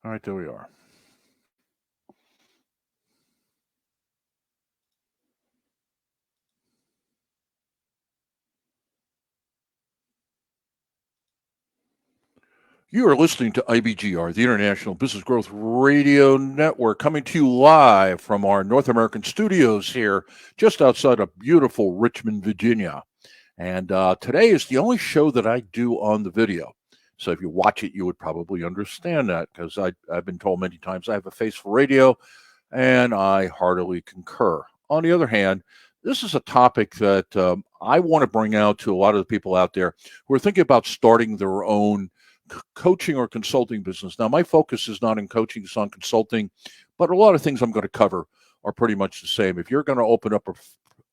All right, there we are. You are listening to IBGR, the International Business Growth Radio Network, coming to you live from our North American studios here just outside of beautiful Richmond, Virginia. And today is the only show that I do on the video. So if you watch it, you would probably understand that because I've been told many times I have a face for radio, and I heartily concur. On the other hand, this is a topic that I want to bring out to a lot of the people out there who are thinking about starting their own coaching or consulting business. Now, my focus is not in coaching, it's on consulting, but a lot of things I'm going to cover are pretty much the same. If you're going to open up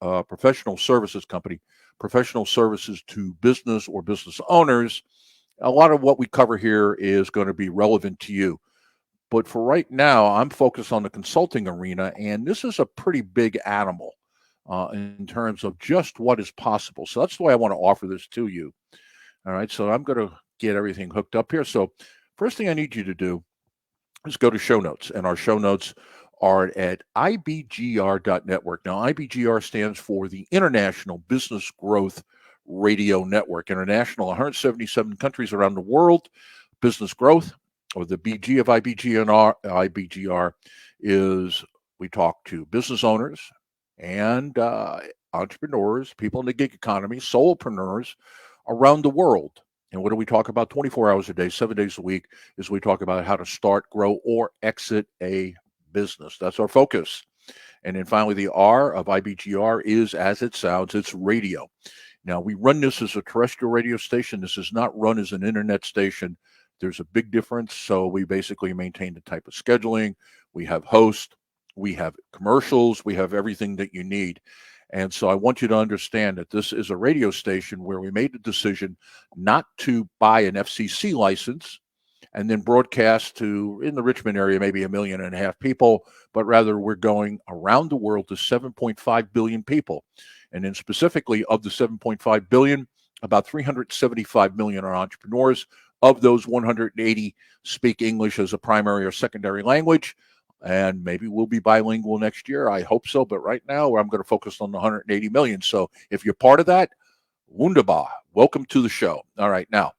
a professional services company, professional services to business or business owners, a lot of what we cover here is going to be relevant to you. But for right now, I'm focused on the consulting arena, and this is a pretty big animal in terms of just what is possible. So that's why I want to offer this to you. All right, so I'm going to get everything hooked up here. So first thing I need you to do is go to show notes, and our show notes are at ibgr.network. Now, IBGR stands for the International Business Growth Radio Network. International, 177 countries around the world. Business growth, or the BG of IBGR, is we talk to business owners and entrepreneurs, people in the gig economy, solopreneurs around the world. And what do we talk about 24 hours a day, 7 days a week, is we talk about how to start, grow, or exit a business. That's our focus. And then finally, the R of IBGR is, as it sounds, it's radio. Now, we run this as a terrestrial radio station. This is not run as an internet station. There's a big difference. So we basically maintain the type of scheduling. We have hosts, we have commercials, we have everything that you need. And so I want you to understand that this is a radio station where we made the decision not to buy an FCC license and then broadcast to, in the Richmond area, maybe 1.5 million people, but rather we're going around the world to 7.5 billion people. And then specifically of the 7.5 billion, about 375 million are entrepreneurs. Of those, 180 speak English as a primary or secondary language. And maybe we'll be bilingual next year. I hope so. But right now, I'm going to focus on the 180 million. So if you're part of that, wunderbar. Welcome to the show. All right. Now,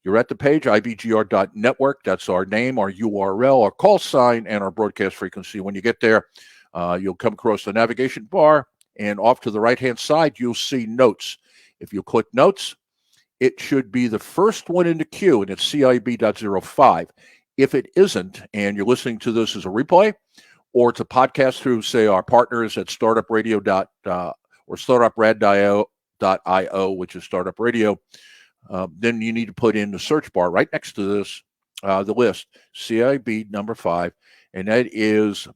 you're at the page, ibgr.network. That's our name, our URL, our call sign, and our broadcast frequency. When you get there, you'll come across the navigation bar. And off to the right-hand side, you'll see notes. If you click notes, it should be the first one in the queue, and it's CIB.05. If it isn't, and you're listening to this as a replay, or it's a podcast through, say, our partners at Startup Radio or StartupRad.io, which is Startup Radio, then you need to put in the search bar right next to this, the list, CIB number 5, and that is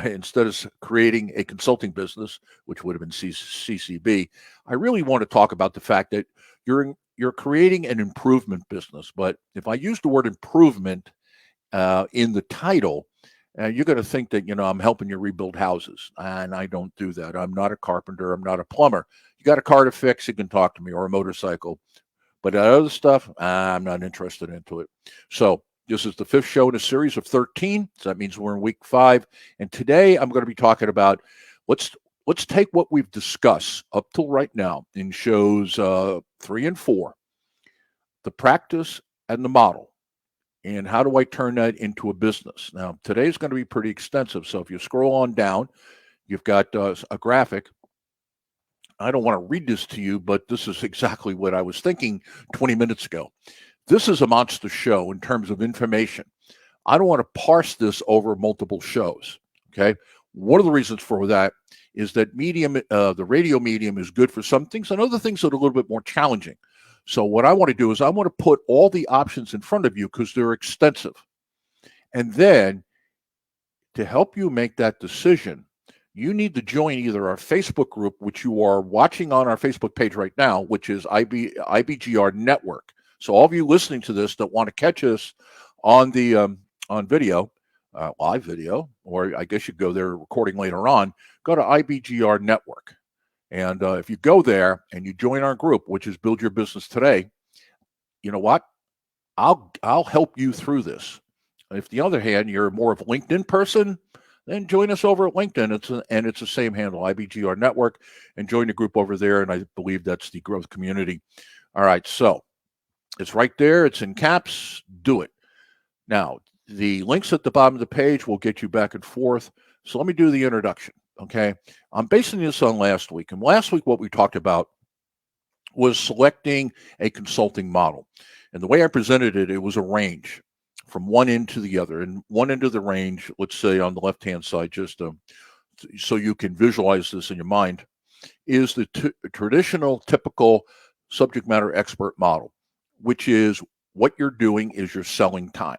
instead of creating a consulting business, which would have been CCB, I really want to talk about the fact that you're creating an improvement business. But if I use the word improvement in the title, you're going to think that, I'm helping you rebuild houses. And I don't do that. I'm not a carpenter. I'm not a plumber. You got a car to fix, you can talk to me, or a motorcycle. But that other stuff, I'm not interested into it. So this is the 5th show in a series of 13. So that means we're in week 5. And today I'm going to be talking about let's take what we've discussed up till right now in shows 3 and 4, the practice and the model, and how do I turn that into a business. Now, today's going to be pretty extensive. So if you scroll on down, you've got a graphic. I don't want to read this to you, but this is exactly what I was thinking 20 minutes ago. This is a monster show in terms of information. I don't want to parse this over multiple shows. Okay. One of the reasons for that is that the radio medium is good for some things and other things that are a little bit more challenging. So what I want to do is I want to put all the options in front of you because they're extensive. And then to help you make that decision, you need to join either our Facebook group, which you are watching on our Facebook page right now, which is IBGR Network. So all of you listening to this that want to catch us on the on video, live video, or I guess you go there recording later on, go to IBGR Network. And if you go there and you join our group, which is Build Your Business Today, you know what? I'll help you through this. If the other hand, you're more of a LinkedIn person, then join us over at LinkedIn. It's the same handle, IBGR Network, and join the group over there. And I believe that's the growth community. All right, so it's right there. It's in caps. Do it. Now, the links at the bottom of the page will get you back and forth. So let me do the introduction. Okay. I'm basing this on last week. And last week, what we talked about was selecting a consulting model. And the way I presented it, it was a range from one end to the other. And one end of the range, let's say on the left-hand side, just so you can visualize this in your mind, is the traditional, typical subject matter expert model, which is what you're doing is you're selling time.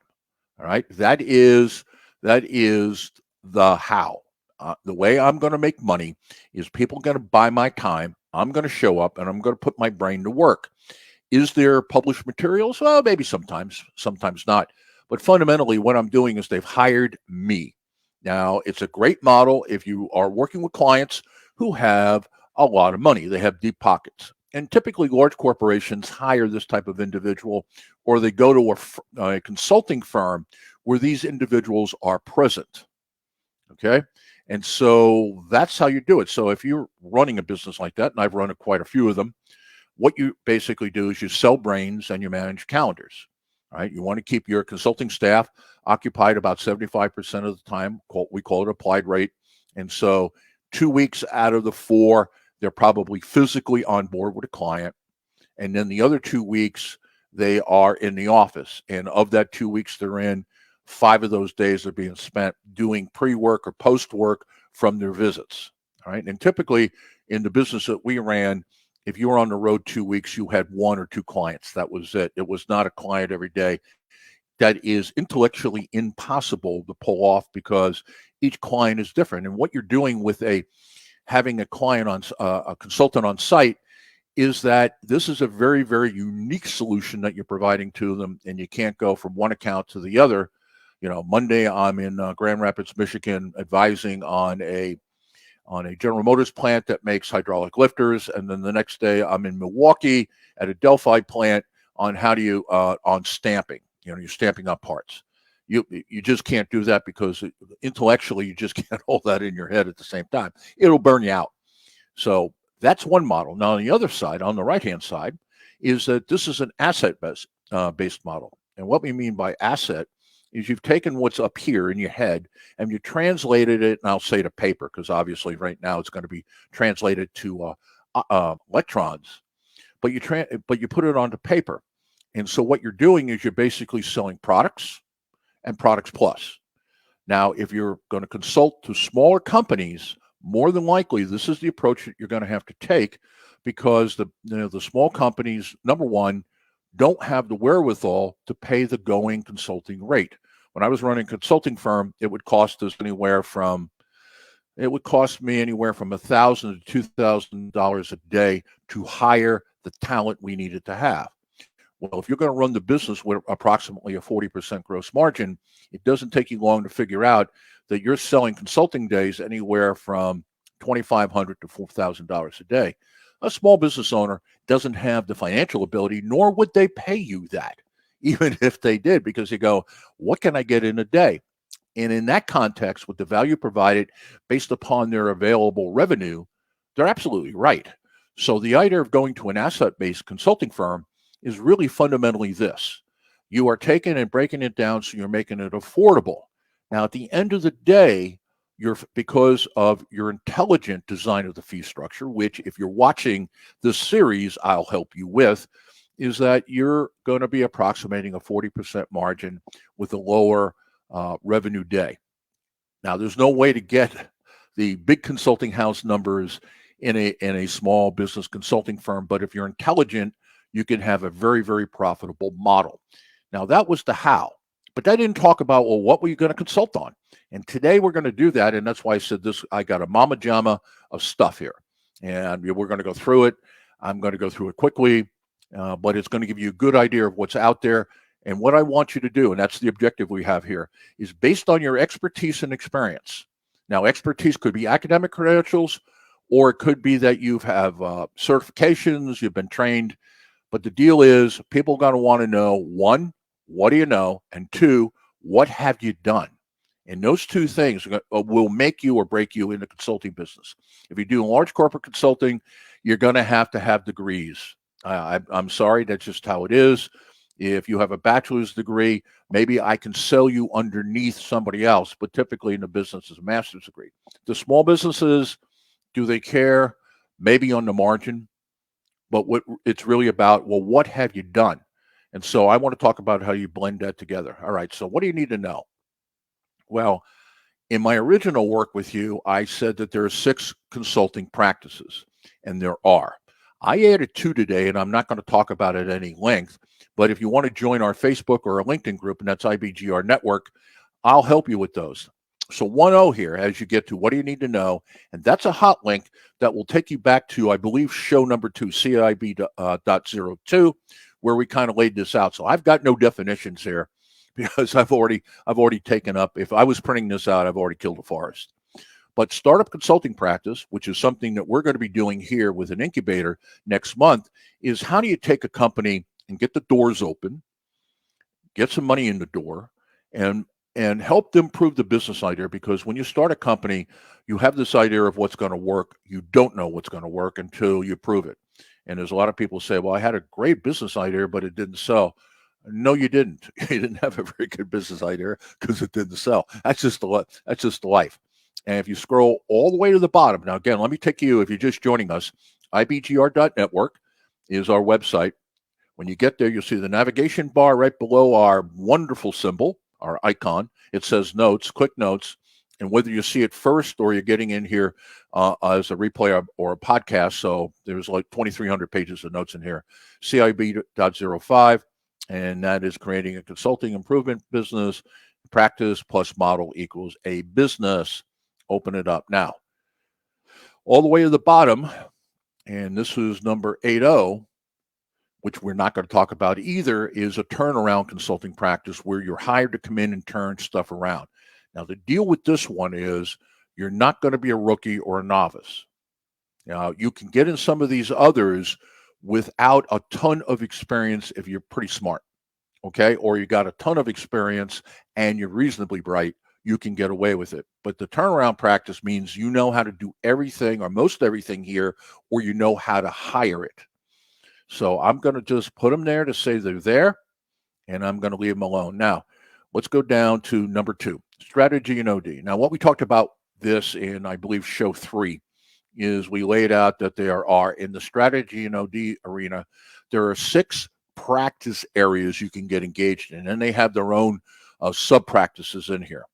All right. That is the how. The way I'm going to make money is people going to buy my time. I'm going to show up and I'm going to put my brain to work. Is there published materials? Well, maybe sometimes not. But fundamentally, what I'm doing is they've hired me. Now, it's a great model if you are working with clients who have a lot of money. They have deep pockets. And typically, large corporations hire this type of individual, or they go to a consulting firm where these individuals are present. Okay. And so that's how you do it. So if you're running a business like that, and I've run quite a few of them, what you basically do is you sell brains and you manage calendars. All right. You want to keep your consulting staff occupied about 75% of the time. We call it applied rate. And so 2 weeks out of the 4, they're probably physically on board with a client. And then the other 2 weeks, they are in the office. And of that 2 weeks they're in, 5 of those days are being spent doing pre-work or post-work from their visits. All right. And typically in the business that we ran, if you were on the road 2 weeks, you had 1 or 2 clients. That was it. It was not a client every day. That is intellectually impossible to pull off because each client is different. And what you're doing with having a client on a consultant on site is that this is a very, very unique solution that you're providing to them, and you can't go from one account to the other. You know, Monday I'm in Grand Rapids, Michigan, advising on a General Motors plant that makes hydraulic lifters, and then the next day I'm in Milwaukee at a Delphi plant on how do you on stamping. You know, you're stamping up parts. You just can't do that because intellectually you just can't hold that in your head at the same time. It'll burn you out. So that's one model. Now on the other side, on the right-hand side, is that this is an asset-based model. And what we mean by asset is you've taken what's up here in your head and you translated it, and I'll say to paper, because obviously right now it's going to be translated to electrons, but you put it onto paper. And so what you're doing is you're basically selling products and products plus. Now, if you're going to consult to smaller companies, more than likely, this is the approach that you're going to have to take because the small companies, number one, don't have the wherewithal to pay the going consulting rate. When I was running a consulting firm, it would cost me anywhere from $1,000 to $2,000 a day to hire the talent we needed to have. Well, if you're going to run the business with approximately a 40% gross margin, it doesn't take you long to figure out that you're selling consulting days anywhere from $2,500 to $4,000 a day. A small business owner doesn't have the financial ability, nor would they pay you that, even if they did, because you go, what can I get in a day? And in that context, with the value provided based upon their available revenue, they're absolutely right. So the idea of going to an asset-based consulting firm is really fundamentally this. You are taking and breaking it down so you're making it affordable. Now, at the end of the day, because of your intelligent design of the fee structure, which if you're watching this series, I'll help you with, is that you're going to be approximating a 40% margin with a lower revenue day. Now, there's no way to get the big consulting house numbers in a small business consulting firm, but if you're intelligent, you can have a very, very profitable model. Now, that was the how, but that didn't talk about, well, what were you going to consult on? And today we're going to do that, and that's why I said this. I got a mama jama of stuff here, and we're going to go through it. I'm going to go through it quickly, but it's going to give you a good idea of what's out there. And what I want you to do, and that's the objective we have here, is based on your expertise and experience. Now, expertise could be academic credentials, or it could be that you have certifications, you've been trained. But the deal is people are going to want to know, 1, what do you know? And 2, what have you done? And those two things will make you or break you in the consulting business. If you do large corporate consulting, you're going to have degrees. I'm sorry, that's just how it is. If you have a bachelor's degree, maybe I can sell you underneath somebody else, but typically in the business is a master's degree. The small businesses, do they care? Maybe on the margin, but what it's really about, well, what have you done? And so I want to talk about how you blend that together. All right, so what do you need to know? Well, in my original work with you, I said that there are 6 consulting practices, and there are. I added 2 today, and I'm not going to talk about it at any length. But if you want to join our Facebook or our LinkedIn group, and that's IBGR Network, I'll help you with those. So 1.0 here, as you get to what do you need to know, and that's a hot link that will take you back to, I believe, show number 2, CIB.02, where we kind of laid this out. So I've got no definitions here because I've already taken up. If I was printing this out, I've already killed a forest. But startup consulting practice, which is something that we're going to be doing here with an incubator next month, is how do you take a company and get the doors open, get some money in the door, and help them prove the business idea. Because when you start a company, you have this idea of what's going to work. You don't know what's going to work until you prove it. And there's a lot of people say, well, I had a great business idea, but it didn't sell. No, you didn't. You didn't have a very good business idea because it didn't sell. That's just the life. And if you scroll all the way to the bottom, now again, let me take you, if you're just joining us, ibgr.network is our website. When you get there, you'll see the navigation bar right below our wonderful symbol, our icon. It says notes, click notes. And whether you see it first or you're getting in here as a replay or a podcast, so there's like 2,300 pages of notes in here, CIB.05, and that is creating a consulting improvement business. Practice plus model equals a business. Open it up. Now, all the way to the bottom, and this is number 8.0, which we're not going to talk about either, is a turnaround consulting practice where you're hired to come in and turn stuff around. Now, the deal with this one is you're not going to be a rookie or a novice. Now, you can get in some of these others without a ton of experience if you're pretty smart, okay? Or you got a ton of experience and you're reasonably bright, you can get away with it. But the turnaround practice means you know how to do everything or most everything here, or you know how to hire it. So I'm going to just put them there to say they're there, and I'm going to leave them alone. Now, let's go down to number 2, strategy and OD. Now, what we talked about this in, I believe, show 3, is we laid out that there are, in the strategy and OD arena, there are 6 practice areas you can get engaged in, and they have their own sub-practices in here.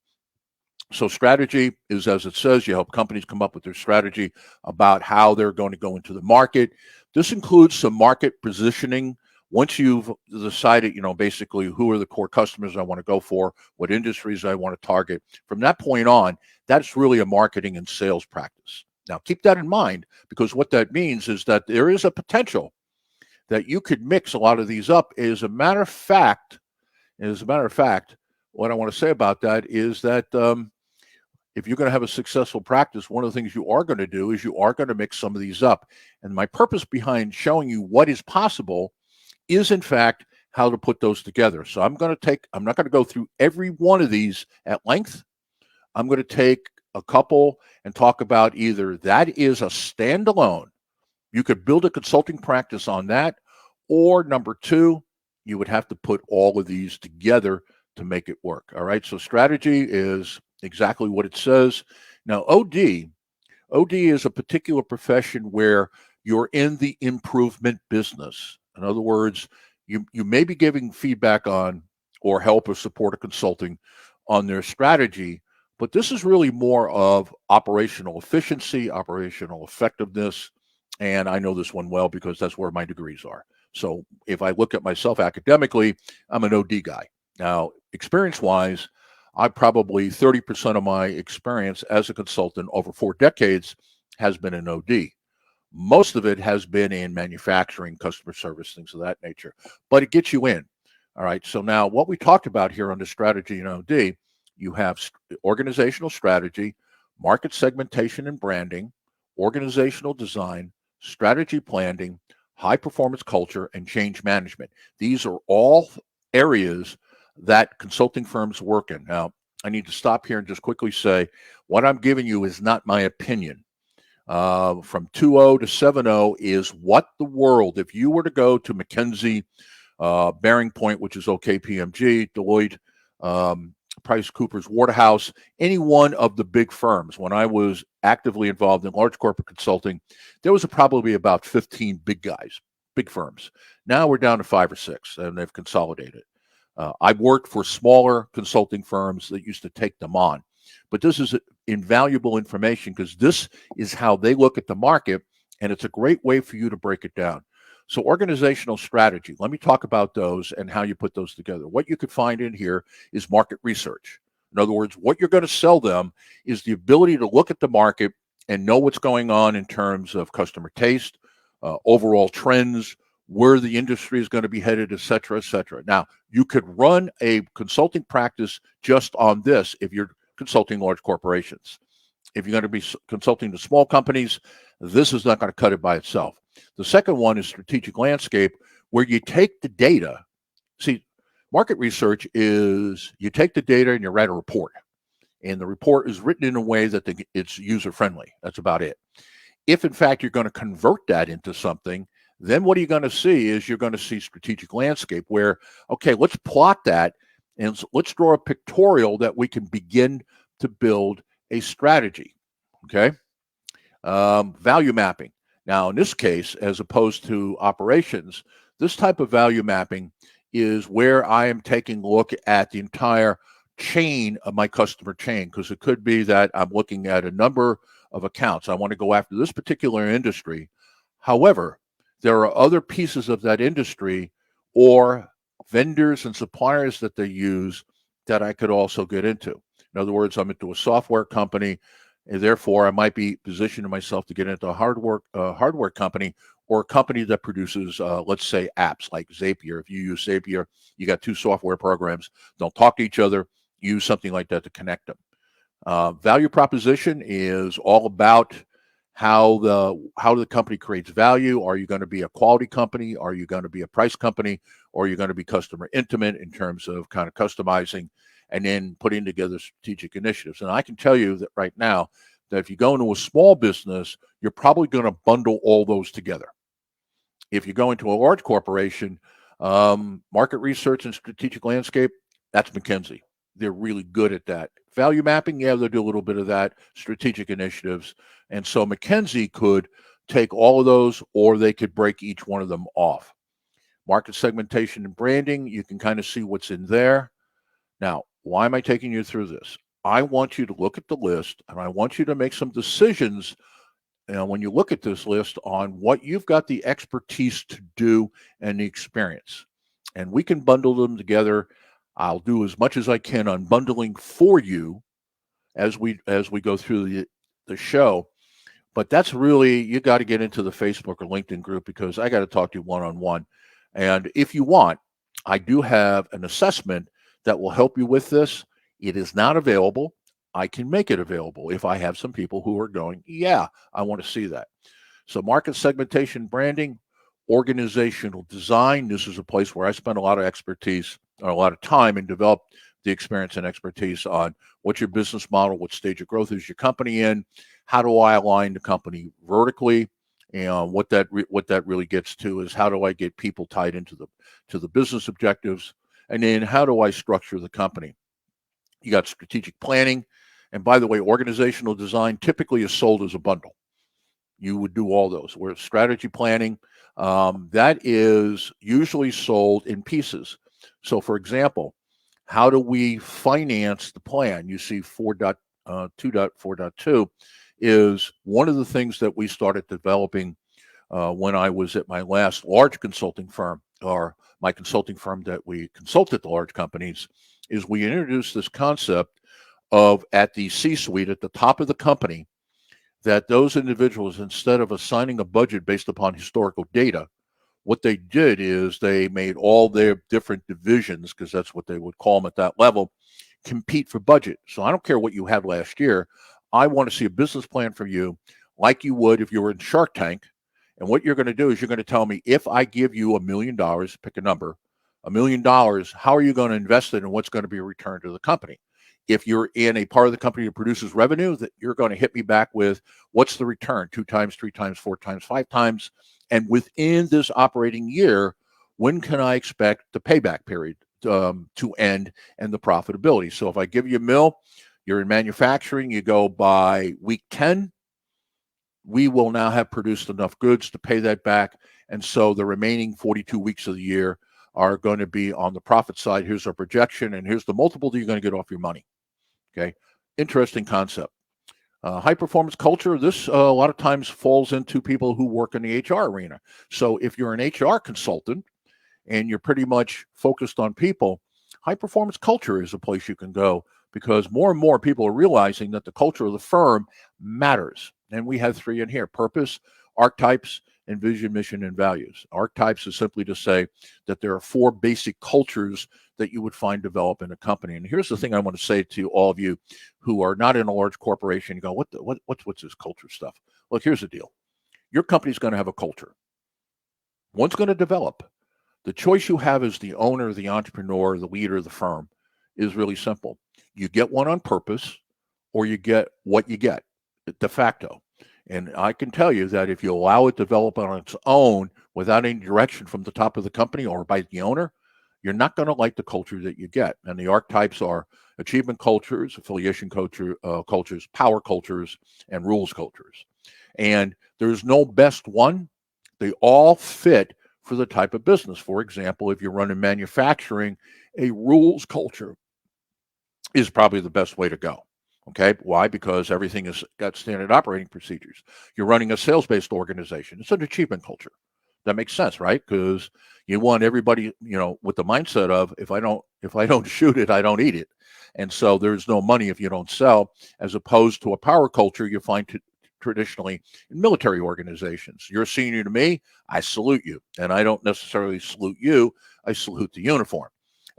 So strategy is, as it says, you help companies come up with their strategy about how they're going to go into the market. This includes some market positioning. Once you've decided, basically who are the core customers I want to go for, what industries I want to target, from that point on, that's really a marketing and sales practice. Now, keep that in mind, because what that means is that there is a potential that you could mix a lot of these up. As a matter of fact, what I want to say about that is that if you're going to have a successful practice, one of the things you are going to do is you are going to mix some of these up. And my purpose behind showing you what is possible is, in fact, how to put those together. So I'm not going to go through every one of these at length. I'm going to take a couple and talk about either that is a standalone. You could build a consulting practice on that, or number 2, you would have to put all of these together to make it work. All right. So strategy is exactly what it says. Now, OD is a particular profession where you're in the improvement business. In other words, you may be giving feedback on or help or support a consulting on their strategy, but this is really more of operational efficiency, operational effectiveness. And I know this one well because that's where my degrees are. So if I look at myself academically, I'm an OD guy. Now, experience-wise, I probably 30% of my experience as a consultant over 4 decades has been in OD. Most of it has been in manufacturing, customer service, things of that nature, but it gets you in. All right. So now what we talked about here under strategy and OD, you have organizational strategy, market segmentation and branding, organizational design, strategy planning, high performance culture, and change management. These are all areas that consulting firms work in. Now, I need to stop here and just quickly say what I'm giving you is not my opinion. From 2.0 to 7.0 is what the world, if you were to go to McKinsey, Bearing Point, which is OKPMG, Deloitte, Price Coopers, Waterhouse, any one of the big firms. When I was actively involved in large corporate consulting, there was probably about 15 big guys, big firms. Now we're down to 5 or 6, and they've consolidated. I've worked for smaller consulting firms that used to take them on. But this is invaluable information because this is how they look at the market, and it's a great way for you to break it down. So organizational strategy, let me talk about those and how you put those together. What you could find in here is market research. In other words, what you're going to sell them is the ability to look at the market and know what's going on in terms of customer taste, overall trends, where the industry is going to be headed, et cetera, et cetera. Now, you could run a consulting practice just on this if you're consulting large corporations. If you're going to be consulting to small companies, this is not going to cut it by itself. The second one is strategic landscape, where you take the data. See, market research is you take the data and you write a report. And the report is written in a way that it's user-friendly. That's about it. If, in fact, you're going to convert that into something, then what are you going to see is you're going to see strategic landscape where, okay, let's plot that and let's draw a pictorial that we can begin to build a strategy, okay? Value mapping. Now, in this case, as opposed to operations, this type of value mapping is where I am taking a look at the entire chain of my customer chain, because it could be that I'm looking at a number of accounts. I want to go after this particular industry. However, there are other pieces of that industry or vendors and suppliers that they use that I could also get into. In other words, I'm into a software company, and therefore I might be positioning myself to get into a hardware company or a company that produces, let's say, apps like Zapier. If you use Zapier, you got 2 software programs. Don't talk to each other. Use something like that to connect them. Value proposition is all about how the company creates value. Are you going to be a quality company? Are you going to be a price company? Or are you going to be customer intimate in terms of kind of customizing and then putting together strategic initiatives? And I can tell you that right now, that if you go into a small business, you're probably going to bundle all those together. If you go into a large corporation, market research and strategic landscape, that's McKinsey. They're really good at that. Value mapping, yeah, they'll do a little bit of that. Strategic initiatives. And so McKinsey could take all of those, or they could break each one of them off. Market segmentation and branding, you can kind of see what's in there. Now, why am I taking you through this? I want you to look at the list, and I want you to make some decisions when you look at this list on what you've got the expertise to do and the experience. And we can bundle them together. I'll do as much as I can on bundling for you as we go through the show. But that's really, you got to get into the Facebook or LinkedIn group, because I got to talk to you one-on-one. And if you want, I do have an assessment that will help you with this. It is not available. I can make it available if I have some people who are going, yeah, I want to see that. So market segmentation, branding, organizational design. This is a place where I spend a lot of expertise or a lot of time and develop the experience and expertise on what's your business model, what stage of growth is your company in, how do I align the company vertically, and what that really gets to is how do I get people tied into the business objectives, and then how do I structure the company. You got strategic planning, and by the way, organizational design typically is sold as a bundle. You would do all those. Where strategy planning, that is usually sold in pieces. So, for example, how do we finance the plan? You see 4.2.4.2 is one of the things that we started developing when I was at my last large consulting firm, or my consulting firm that we consulted the large companies, is we introduced this concept of, at the C-suite, at the top of the company, that those individuals, instead of assigning a budget based upon historical data, what they did is they made all their different divisions, because that's what they would call them at that level, compete for budget. So I don't care what you had last year. I want to see a business plan from you, like you would if you were in Shark Tank. And what you're going to do is you're going to tell me, if I give you $1 million, pick a number, $1 million, how are you going to invest it and what's going to be returned to the company? If you're in a part of the company that produces revenue, that you're going to hit me back with what's the return, 2 times, 3 times, 4 times, 5 times. And within this operating year, when can I expect the payback period to end and the profitability? So if I give you a mill, you're in manufacturing, you go by week 10, we will now have produced enough goods to pay that back. And so the remaining 42 weeks of the year are going to be on the profit side. Here's our projection, and here's the multiple that you're going to get off your money. Okay. Interesting concept. High performance culture. This a lot of times falls into people who work in the HR arena. So if you're an HR consultant and you're pretty much focused on people, high performance culture is a place you can go, because more and more people are realizing that the culture of the firm matters. And we have 3 in here: purpose, archetypes, and vision, mission, and values. Archetypes is simply to say that there are 4 basic cultures that you would find develop in a company. And here's the thing I want to say to all of you who are not in a large corporation. You go, what's this culture stuff? Look, here's the deal. Your company's going to have a culture. One's going to develop. The choice you have as the owner, the entrepreneur, the leader of the firm is really simple. You get one on purpose, or you get what you get de facto. And I can tell you that if you allow it to develop on its own without any direction from the top of the company or by the owner, you're not going to like the culture that you get. And the archetypes are achievement cultures, affiliation cultures, power cultures, and rules cultures. And there's no best one. They all fit for the type of business. For example, if you're running manufacturing, a rules culture is probably the best way to go. Okay. Why? Because everything has got standard operating procedures. You're running a sales-based organization. It's an achievement culture. That makes sense, right? Because you want everybody, with the mindset of if I don't shoot it, I don't eat it. And so there's no money if you don't sell, as opposed to a power culture you find traditionally in military organizations. You're a senior to me, I salute you. And I don't necessarily salute you, I salute the uniform.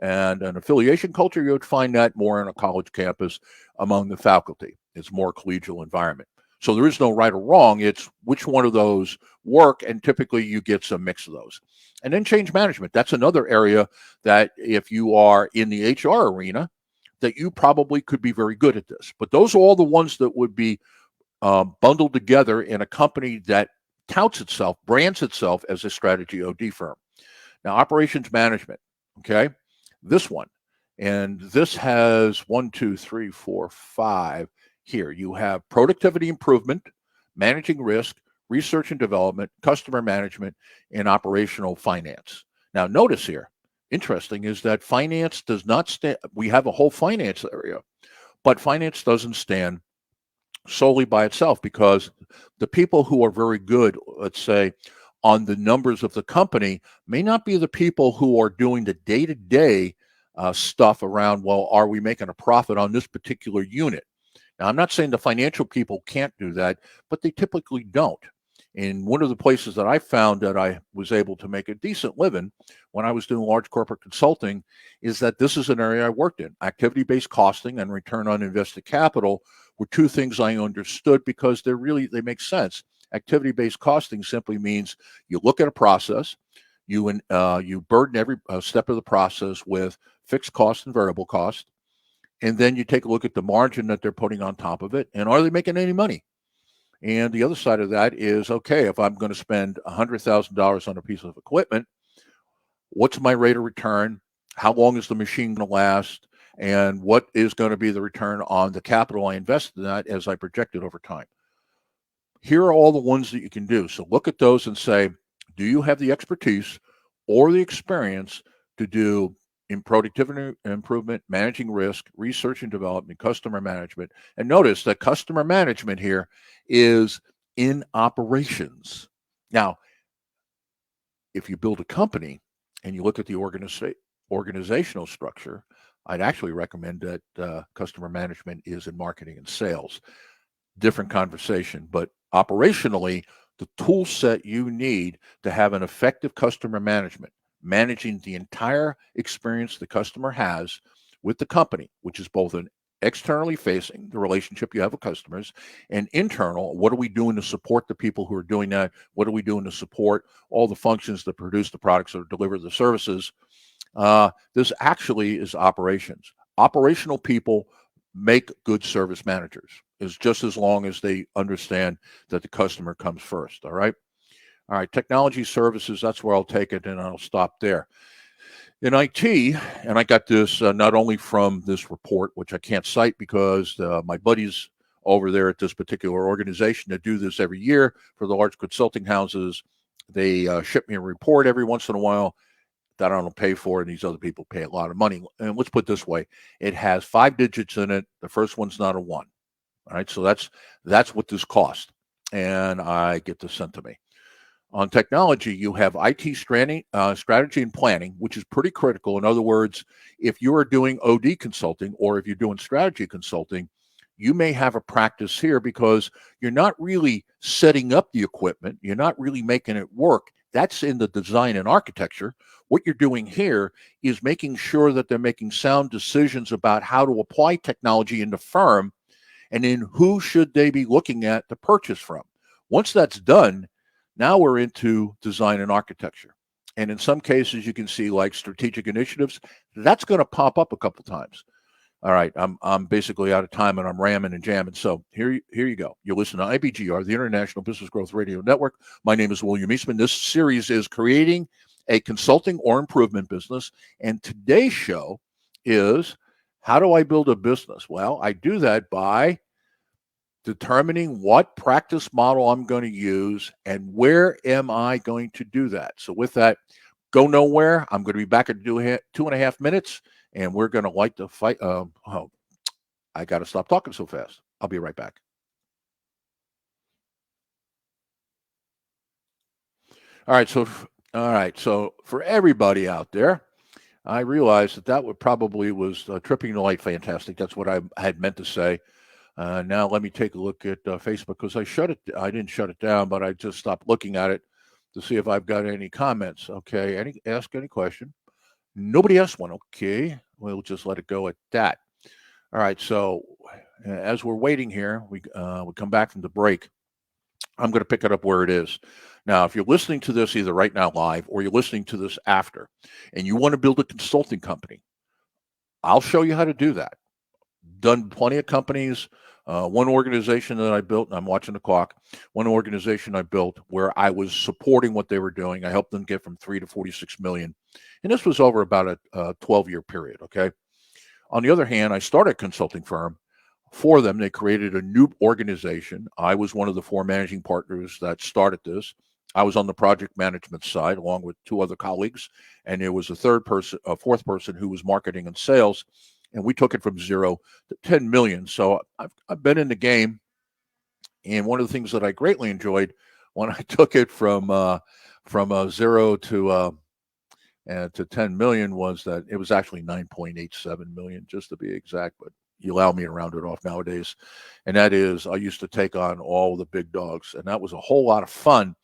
And an affiliation culture, you would find that more on a college campus among the faculty. It's more collegial environment. So there is no right or wrong. It's which one of those work, and typically you get some mix of those. And then change management. That's another area that if you are in the HR arena, that you probably could be very good at this. But those are all the ones that would be bundled together in a company that touts itself, brands itself as a strategy OD firm. Now, operations management, okay, this one. And this has 1, 2, 3, 4, 5 here. You have productivity improvement, managing risk, research and development, customer management, and operational finance. Now, notice here, interesting is that finance does not stand, we have a whole finance area, but finance doesn't stand solely by itself, because the people who are very good, let's say, on the numbers of the company may not be the people who are doing the day-to-day stuff around, well, are we making a profit on this particular unit? Now, I'm not saying the financial people can't do that, but they typically don't. And one of the places that I found that I was able to make a decent living when I was doing large corporate consulting is that this is an area I worked in. Activity-based costing and return on invested capital were 2 things I understood because they make sense. Activity-based costing simply means you look at a process, you burden every step of the process with fixed cost and variable cost, and then you take a look at the margin that they're putting on top of it, and are they making any money? And the other side of that is, okay, if I'm going to spend $100,000 on a piece of equipment, what's my rate of return? How long is the machine going to last? And what is going to be the return on the capital I invested in that as I project it over time? Here are all the ones that you can do. So look at those and say, do you have the expertise or the experience to do in productivity improvement, managing risk, research and development, customer management? And notice that customer management here is in operations. Now, if you build a company and you look at the organizational structure, I'd actually recommend that customer management is in marketing and sales. Different conversation, but operationally, the tool set you need to have an effective customer management, managing the entire experience the customer has with the company, which is both an externally facing, the relationship you have with customers, and internal, what are we doing to support the people who are doing that? What are we doing to support all the functions that produce the products or deliver the services? This actually is operations. Operational people make good service managers, is just as long as they understand that the customer comes first. All right. All right. Technology services, that's where I'll take it and I'll stop there. In IT, and I got this not only from this report, which I can't cite because my buddies over there at this particular organization that do this every year for the large consulting houses, they ship me a report every once in a while that I don't pay for, and these other people pay a lot of money. And let's put it this way: it has 5 digits in it. The first one's not a 1. All right, so that's what this cost, and I get this sent to me. On technology, you have IT strategy and planning, which is pretty critical. In other words, if you are doing OD consulting or if you're doing strategy consulting, you may have a practice here because you're not really setting up the equipment. You're not really making it work. That's in the design and architecture. What you're doing here is making sure that they're making sound decisions about how to apply technology in the firm and then who should they be looking at to purchase from. Once that's done, now we're into design and architecture. And in some cases, you can see like strategic initiatives, that's going to pop up a couple times. All right, I'm basically out of time and I'm ramming and jamming. So here you go. You're listening to IBGR, the International Business Growth Radio Network. My name is William Eastman. This series is creating a consulting or improvement business. And today's show is how do I build a business? Well, I do that by determining what practice model I'm going to use and where am I going to do that. So with that, go nowhere. I'm going to be back in 2.5 minutes, and we're going to light the fight. I got to stop talking so fast. I'll be right back. All right. So for everybody out there, I realized that would probably was tripping the light fantastic. That's what I had meant to say. Now let me take a look at Facebook because I didn't shut it down, but I just stopped looking at it to see if I've got any comments. Okay, ask any question. Nobody asked one. Okay, we'll just let it go at that. All right. So as we're waiting here, we come back from the break. I'm going to pick it up where it is. Now, if you're listening to this either right now live or you're listening to this after, and you want to build a consulting company, I'll show you how to do that. Done plenty of companies. One organization that I built, and I'm watching the clock, one organization I built where I was supporting what they were doing. I helped them get from 3 to 46 million. And this was over about a 12-year period, okay? On the other hand, I started a consulting firm. For them, they created a new organization. I was one of the 4 managing partners that started this. I was on the project management side along with 2 other colleagues. And there was a fourth person who was marketing and sales. And we took it from 0 to 10 million. So I've been in the game. And one of the things that I greatly enjoyed when I took it from 0 to 10 million was that it was actually 9.87 million, just to be exact. But you allow me to round it off nowadays. And that is, I used to take on all the big dogs. And that was a whole lot of fun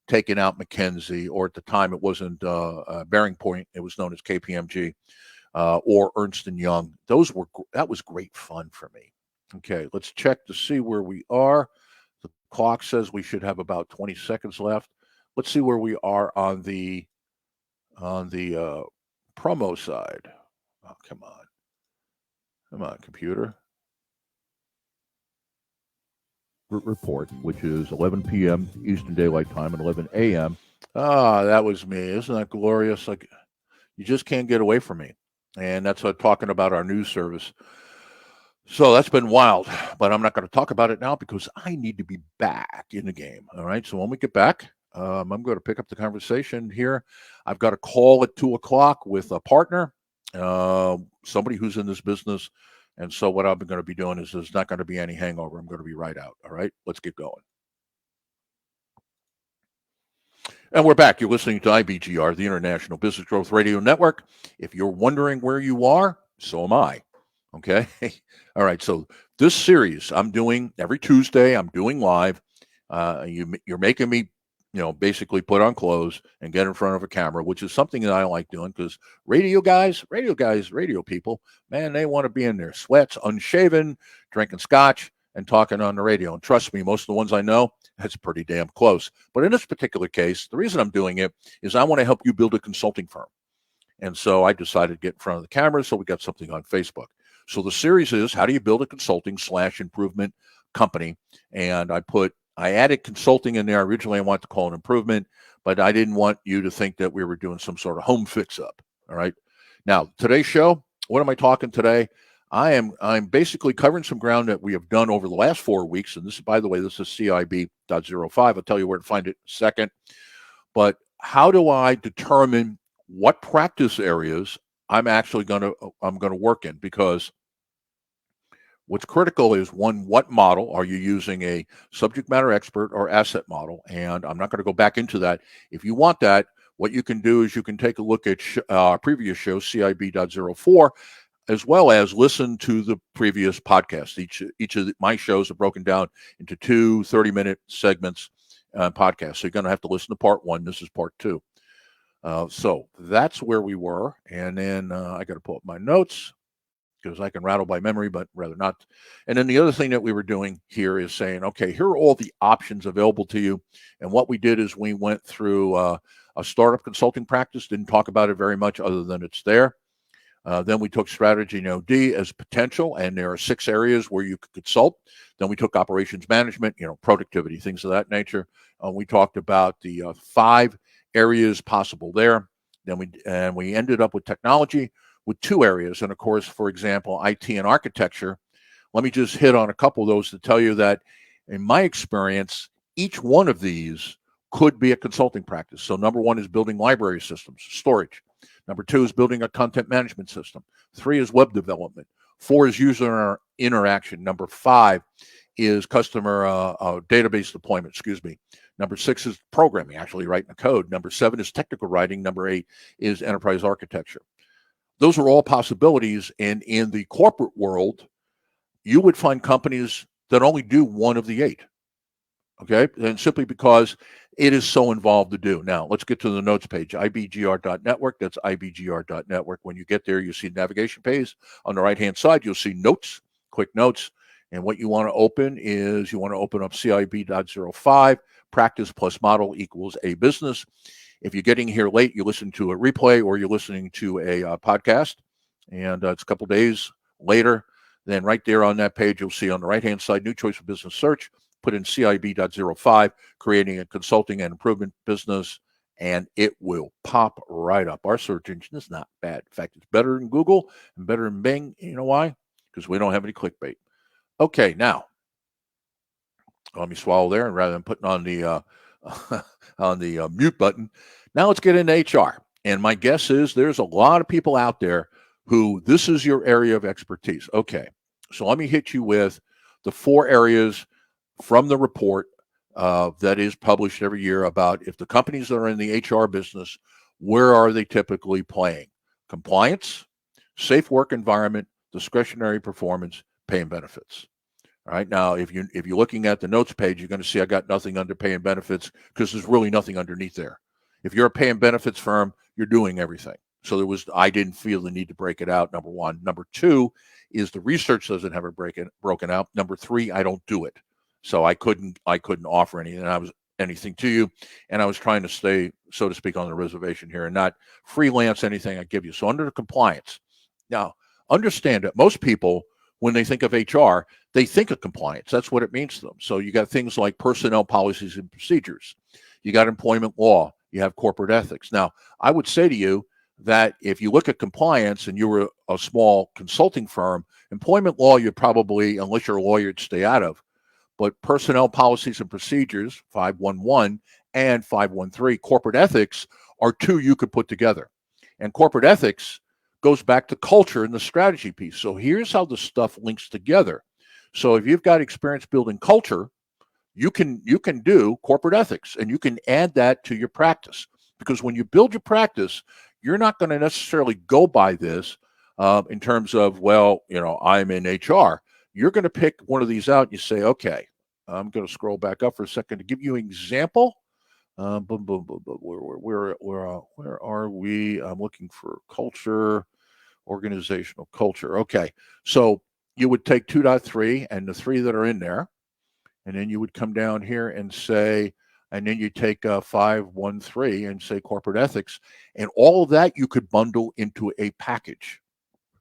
taking out McKinsey, or at the time it wasn't Bearing Point. It was known as KPMG. Or Ernst & Young. That was great fun for me. Okay, let's check to see where we are. The clock says we should have about 20 seconds left. Let's see where we are on the promo side. Oh, come on, computer. Report, which is 11 p.m. Eastern Daylight Time and 11 a.m. Ah, that was me. Isn't that glorious? Like, you just can't get away from me. And that's talking about our news service. So that's been wild, but I'm not going to talk about it now because I need to be back in the game. All right. So when we get back, I'm going to pick up the conversation here. I've got a call at 2:00 with a partner, somebody who's in this business. And so what I'm going to be doing is there's not going to be any hangover. I'm going to be right out. All right. Let's get going. And we're back. You're listening to IBGR, the International Business Growth Radio Network. If you're wondering where you are, so am I. Okay. All right. So this series I'm doing every Tuesday. I'm doing live. You're making me, basically put on clothes and get in front of a camera, which is something that I like doing because radio people, man, they want to be in their sweats, unshaven, drinking scotch and talking on the radio. And trust me, most of the ones I know, that's pretty damn close. But in this particular case, the reason I'm doing it is I want to help you build a consulting firm. And so I decided to get in front of the camera. So we got something on Facebook. So the series is how do you build a consulting/improvement company? And I added consulting in there. Originally, I wanted to call it improvement, but I didn't want you to think that we were doing some sort of home fix up. All right. Now, today's show, what am I talking today? I'm basically covering some ground that we have done over the last 4 weeks. And this is, by the way, this is CIB.05. I'll tell you where to find it in a second. But how do I determine what practice areas I'm going to work in? Because what's critical is one, what model are you using, a subject matter expert or asset model? And I'm not going to go back into that. If you want that, what you can do is you can take a look at our previous show, CIB.04, as well as listen to the previous podcast. Each of my shows are broken down into 2 30-minute segments podcasts. So you're going to have to listen to part 1. This is part 2. So that's where we were. And then I got to pull up my notes because I can rattle by memory, but rather not. And then the other thing that we were doing here is saying, okay, here are all the options available to you. And what we did is we went through a startup consulting practice, didn't talk about it very much other than it's there. Then we took strategy and OD as potential, and there are 6 areas where you could consult. Then we took operations management, productivity, things of that nature. We talked about the 5 areas possible there. Then we ended up with technology with 2 areas. And of course, for example, IT and architecture. Let me just hit on a couple of those to tell you that in my experience, each one of these could be a consulting practice. So number 1 is building library systems, storage. Number 2 is building a content management system. 3 is web development. 4 is user interaction. Number 5 is customer database deployment, Number 6 is programming, actually writing the code. Number 7 is technical writing. Number 8 is enterprise architecture. Those are all possibilities. And in the corporate world, you would find companies that only do one of the 8. Okay. And simply because it is so involved to do. Now, let's get to the notes page, ibgr.network. That's ibgr.network. When you get there, you see the navigation page. On the right-hand side, you'll see notes, quick notes. And what you want to open is you want to open up CIB.05, practice plus model equals a business. If you're getting here late, you listen to a replay or you're listening to a podcast, and it's a couple days later, then right there on that page, you'll see on the right-hand side, new choice of business search, put in CIB.05, creating a consulting and improvement business, and it will pop right up. Our search engine is not bad. In fact, it's better than Google and better than Bing. You know why? Because we don't have any clickbait. Okay, now, let me swallow there, and rather than putting on the mute button, now let's get into HR. And my guess is there's a lot of people out there who this is your area of expertise. Okay, so let me hit you with the 4 areas from the report that is published every year about if the companies that are in the HR business, where are they typically playing? Compliance, safe work environment, discretionary performance, pay and benefits. All right. Now, if you're looking at the notes page, you're going to see I got nothing under pay and benefits because there's really nothing underneath there. If you're a pay and benefits firm, you're doing everything. So I didn't feel the need to break it out. Number 1. Number 2 is the research doesn't have it broken out. Number 3, I don't do it. So I couldn't offer anything to you. And I was trying to stay, so to speak, on the reservation here and not freelance anything I give you. So under the compliance. Now, understand that most people, when they think of HR, they think of compliance. That's what it means to them. So you got things like personnel policies and procedures. You got employment law. You have corporate ethics. Now, I would say to you that if you look at compliance and you were a small consulting firm, employment law, you'd probably, unless you're a lawyer, you'd stay out of. But personnel policies and procedures, 511 and 513, corporate ethics are 2 you could put together. And corporate ethics goes back to culture and the strategy piece. So here's how the stuff links together. So if you've got experience building culture, you can do corporate ethics and you can add that to your practice. Because when you build your practice, you're not going to necessarily go by this in terms of, well, I'm in HR. You're going to pick one of these out and you say, okay, I'm going to scroll back up for a second to give you an example. Where are we? I'm looking for culture, organizational culture. Okay, so you would take 2.3 and the 3 that are in there, and then you would come down here and say, and then you take 513 and say corporate ethics, and all of that you could bundle into a package,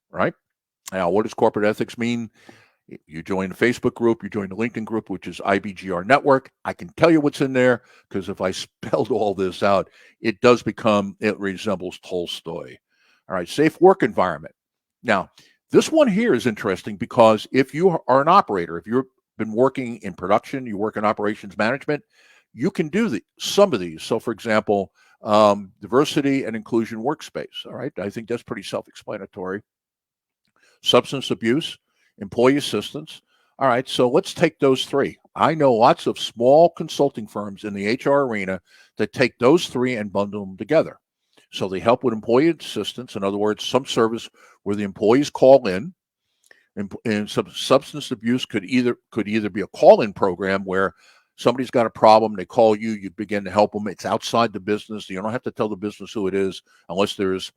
right? Now, what does corporate ethics mean? You join the Facebook group, you join the LinkedIn group, which is IBGR Network. I can tell you what's in there because if I spelled all this out, it resembles Tolstoy. All right, safe work environment. Now, this one here is interesting because if you are an operator, if you've been working in production, you work in operations management, you can do some of these. So, for example, diversity and inclusion workspace. All right, I think that's pretty self-explanatory. Substance abuse, employee assistance. All right, so let's take those three. I know lots of small consulting firms in the HR arena that take those three and bundle them together. So they help with employee assistance. In other words, some service where the employees call in. And substance abuse could either be a call-in program where somebody's got a problem, they call you, you begin to help them. It's outside the business. You don't have to tell the business who it is unless there's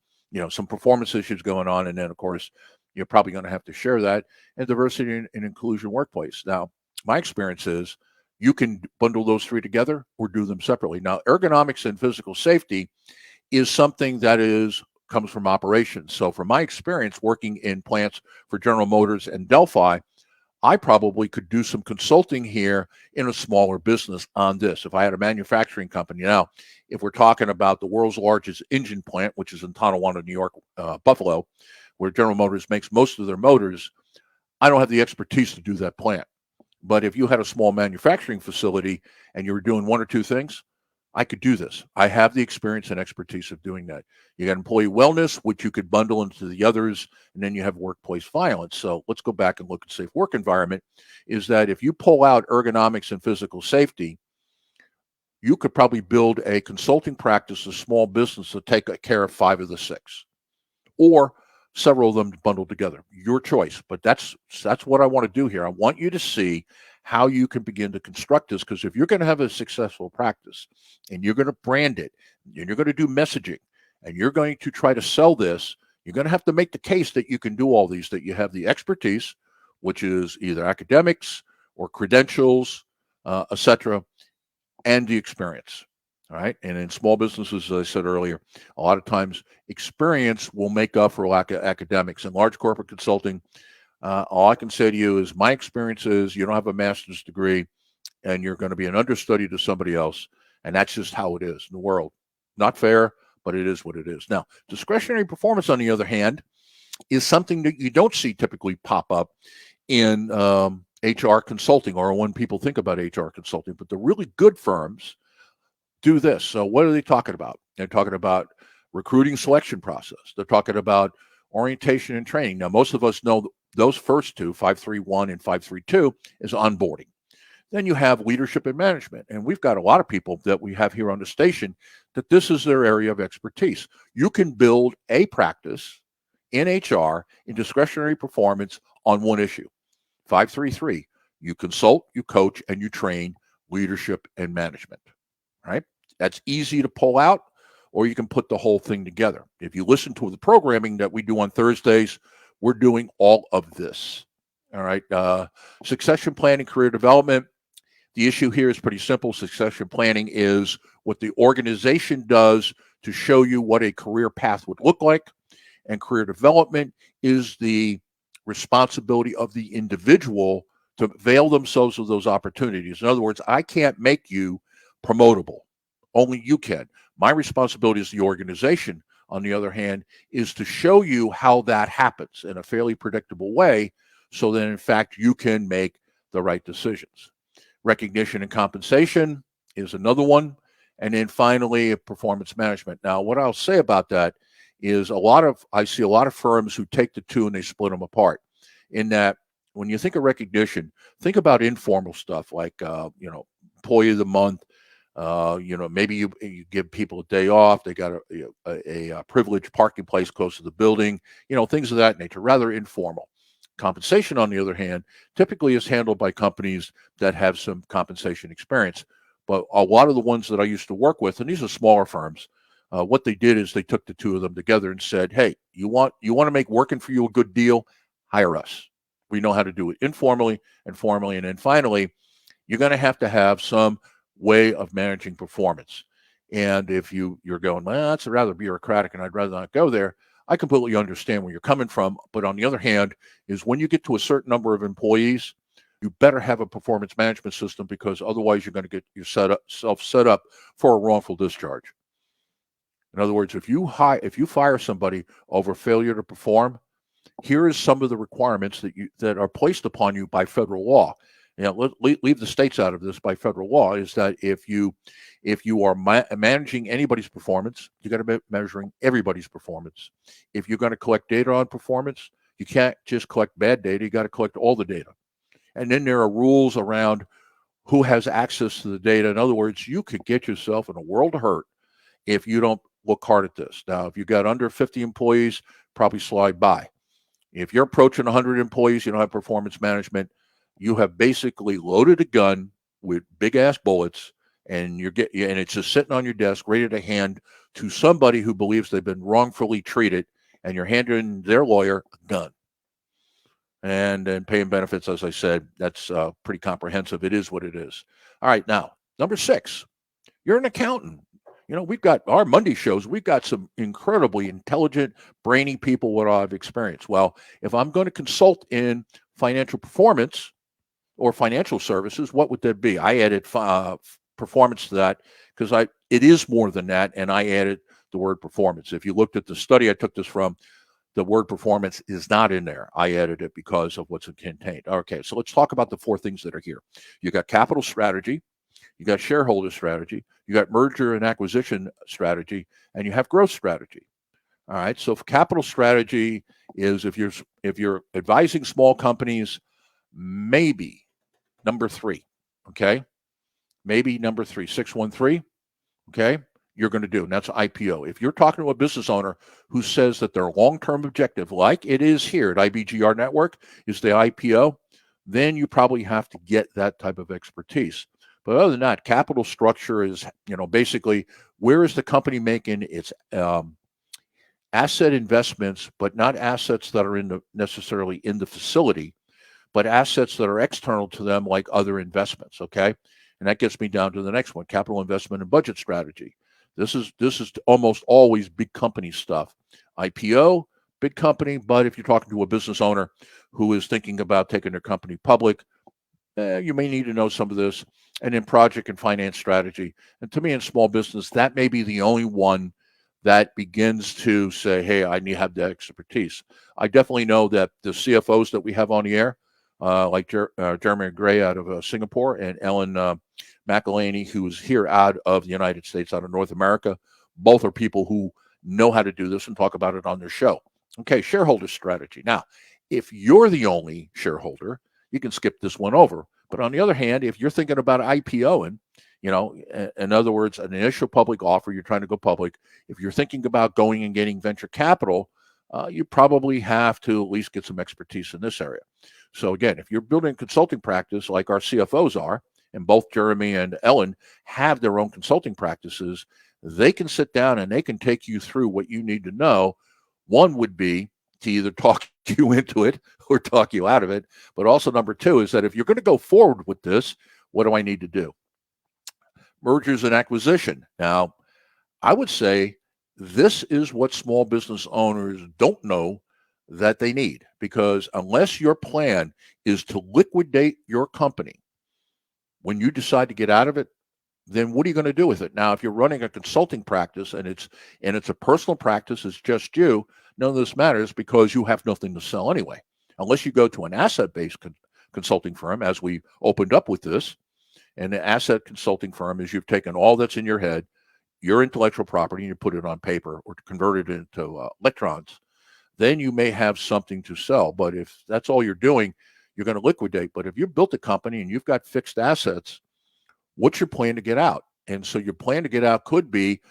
some performance issues going on, and then of course you're probably going to have to share that. And diversity and inclusion workplace. Now, my experience is you can bundle those three together or do them separately. Now, ergonomics and physical safety is something that comes from operations. So from my experience working in plants for General Motors and Delphi, I probably could do some consulting here in a smaller business on this. If I had a manufacturing company. Now, if we're talking about the world's largest engine plant, which is in Tonawanda, New York, Buffalo, where General Motors makes most of their motors, I don't have the expertise to do that plant. But if you had a small manufacturing facility and you were doing one or two things, I could do this. I have the experience and expertise of doing that. You got employee wellness, which you could bundle into the others, and then you have workplace violence. So let's go back and look at safe work environment. Is that if you pull out ergonomics and physical safety, you could probably build a consulting practice, a small business to take care of 5 of the 6, or several of them bundled together. Your choice. But that's what I want to do here. I want you to see how you can begin to construct this, because if you're going to have a successful practice and you're going to brand it and you're going to do messaging and you're going to try to sell this, you're going to have to make the case that you can do all these, that you have the expertise, which is either academics or credentials, etc., and the experience. All right. And in small businesses, as I said earlier, a lot of times experience will make up for lack of academics. In large corporate consulting, all I can say to you is my experience is you don't have a master's degree and you're going to be an understudy to somebody else. And that's just how it is in the world. Not fair, but it is what it is. Now, discretionary performance, on the other hand, is something that you don't see typically pop up in HR consulting or when people think about HR consulting. But the really good firms do this. So what are they talking about? They're talking about recruiting selection process. They're talking about orientation and training. Now, most of us know those first two, 531 and 532, is onboarding. Then you have leadership and management. And we've got a lot of people that we have here on the station that this is their area of expertise. You can build a practice in HR in discretionary performance on one issue. 533, you consult, you coach, and you train leadership and management. Right? That's easy to pull out, or you can put the whole thing together. If you listen to the programming that we do on Thursdays, we're doing all of this. All right. Succession planning, career development. The issue here is pretty simple. Succession planning is what the organization does to show you what a career path would look like. And career development is the responsibility of the individual to avail themselves of those opportunities. In other words, I can't make you promotable. Only you can. My responsibility as the organization, on the other hand, is to show you how that happens in a fairly predictable way so that, in fact, you can make the right decisions. Recognition and compensation is another one. And then finally, performance management. Now, what I'll say about that is I see a lot of firms who take the two and they split them apart. In that, when you think of recognition, think about informal stuff like, employee of the month. Maybe you give people a day off. They got a privileged parking place close to the building, things of that nature, rather informal. Compensation, on the other hand, typically is handled by companies that have some compensation experience. But a lot of the ones that I used to work with, and these are smaller firms, what they did is they took the two of them together and said, hey, you want to make working for you a good deal? Hire us. We know how to do it informally and formally. And then finally, you're going to have some way of managing performance. And if you're going, well, that's rather bureaucratic and I'd rather not go there, I completely understand where you're coming from. But on the other hand, is when you get to a certain number of employees, you better have a performance management system, because otherwise you're going to get yourself set up for a wrongful discharge. In other words, if you fire somebody over failure to perform, here is some of the requirements that are placed upon you by federal law. Leave the states out of this. By federal law, is that if you are managing anybody's performance, you got to be measuring everybody's performance. If you're going to collect data on performance, you can't just collect bad data. You got to collect all the data. And then there are rules around who has access to the data. In other words, you could get yourself in a world of hurt if you don't look hard at this. Now, if you got under 50 employees, probably slide by. If you're approaching 100 employees, you don't have performance management, you have basically loaded a gun with big ass bullets, and it's just sitting on your desk ready to hand to somebody who believes they've been wrongfully treated, and you're handing their lawyer a gun. And then paying benefits, as I said, that's pretty comprehensive. It is what it is. All right, now, number 6, you're an accountant. We've got our Monday shows. We've got some incredibly intelligent, brainy people with a lot of experience. Well, if I'm going to consult in financial performance or financial services, what would that be? I added performance to that because it is more than that, and I added the word performance. If you looked at the study I took this from, the word performance is not in there. I added it because of what's contained. Okay, so let's talk about the 4 things that are here. You got capital strategy, you got shareholder strategy, you got merger and acquisition strategy, and you have growth strategy. All right, so for capital strategy is if you're advising small companies, maybe number 3, okay? Maybe number 3, 613, okay? You're going to do, and that's IPO. If you're talking to a business owner who says that their long-term objective, like it is here at IBGR Network, is the IPO, then you probably have to get that type of expertise. But other than that, capital structure is, basically where is the company making its asset investments, but not assets that are necessarily in the facility, but assets that are external to them, like other investments. Okay, and that gets me down to the next one: capital investment and budget strategy. This is almost always big company stuff. IPO, big company, but if you're talking to a business owner who is thinking about taking their company public, you may need to know some of this. And then project and finance strategy. And to me, in small business, that may be the only one that begins to say, hey, I need to have that expertise. I definitely know that the CFOs that we have on the air, like Jeremy Gray out of Singapore, and Ellen McElhaney, who is here out of the United States, out of North America, both are people who know how to do this and talk about it on their show. Okay, shareholder strategy. Now, if you're the only shareholder, you can skip this one over. But on the other hand, if you're thinking about IPOing, in other words, an initial public offer, you're trying to go public. If you're thinking about going and getting venture capital, you probably have to at least get some expertise in this area. So again, if you're building a consulting practice like our CFOs are, and both Jeremy and Ellen have their own consulting practices, they can sit down and they can take you through what you need to know. One would be to either talk you into it or talk you out of it. But also number 2 is that if you're going to go forward with this, what do I need to do? Mergers and acquisition. Now, I would say this is what small business owners don't know that they need, because unless your plan is to liquidate your company when you decide to get out of it, then what are you going to do with it? Now, if you're running a consulting practice and it's a personal practice, it's just you, none of this matters because you have nothing to sell anyway. Unless you go to an asset-based consulting firm, as we opened up with this, and the asset consulting firm is you've taken all that's in your head, your intellectual property, and you put it on paper or convert it into electrons, then you may have something to sell. But if that's all you're doing, you're going to liquidate. But if you've built a company and you've got fixed assets, what's your plan to get out? And so your plan to get out could be,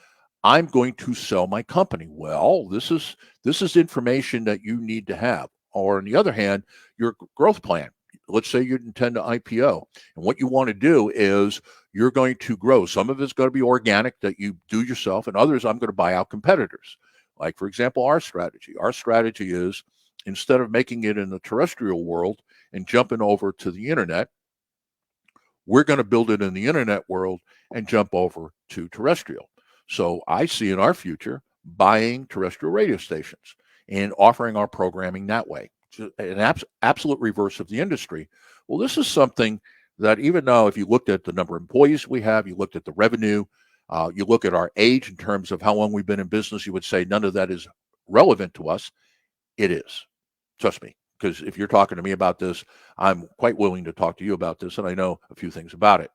I'm going to sell my company. Well, this is information that you need to have. Or on the other hand, your growth plan. Let's say you intend to IPO. And what you want to do is you're going to grow. Some of it's going to be organic that you do yourself, and others I'm going to buy out competitors. Like, for example, our strategy. Our strategy is, instead of making it in the terrestrial world and jumping over to the internet, we're going to build it in the internet world and jump over to terrestrial. So I see in our future buying terrestrial radio stations and offering our programming that way. An absolute reverse of the industry. Well, this is something that even though if you looked at the number of employees we have, you looked at the revenue, you look at our age in terms of how long we've been in business, you would say none of that is relevant to us. It is. Trust me, because if you're talking to me about this, I'm quite willing to talk to you about this, and I know a few things about it.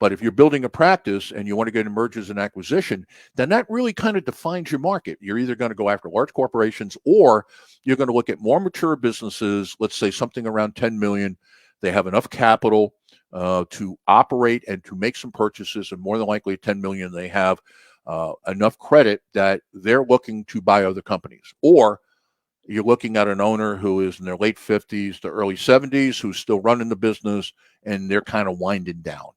But if you're building a practice and you want to get into mergers and acquisition, then that really kind of defines your market. You're either going to go after large corporations or you're going to look at more mature businesses, let's say something around 10 million. They have enough capital to operate and to make some purchases, and more than likely 10 million, they have enough credit that they're looking to buy other companies. Or you're looking at an owner who is in their late 50s to early 70s, who's still running the business, and they're kind of winding down.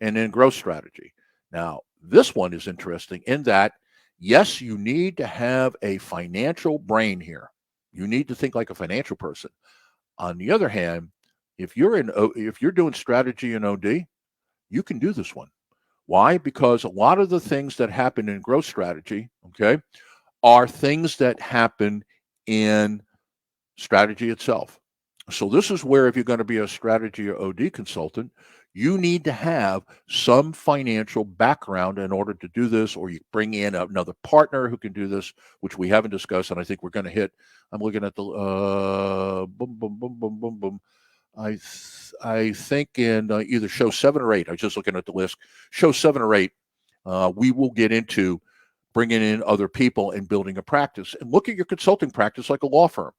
And then growth strategy. Now, this one is interesting in that, yes, you need to have a financial brain here. You need to think like a financial person. On the other hand, if you're doing strategy in OD, you can do this one. Why? Because a lot of the things that happen in growth strategy, okay, are things that happen in strategy itself. So this is where if you're going to be a strategy or OD consultant, you need to have some financial background in order to do this, or you bring in another partner who can do this, which we haven't discussed, and I think we're going to hit. I'm looking at the boom, boom, boom, boom, boom, boom. I think in either show 7 or 8. I was just looking at the list. Show 7 or 8. We will get into bringing in other people and building a practice. And look at your consulting practice like a law firm.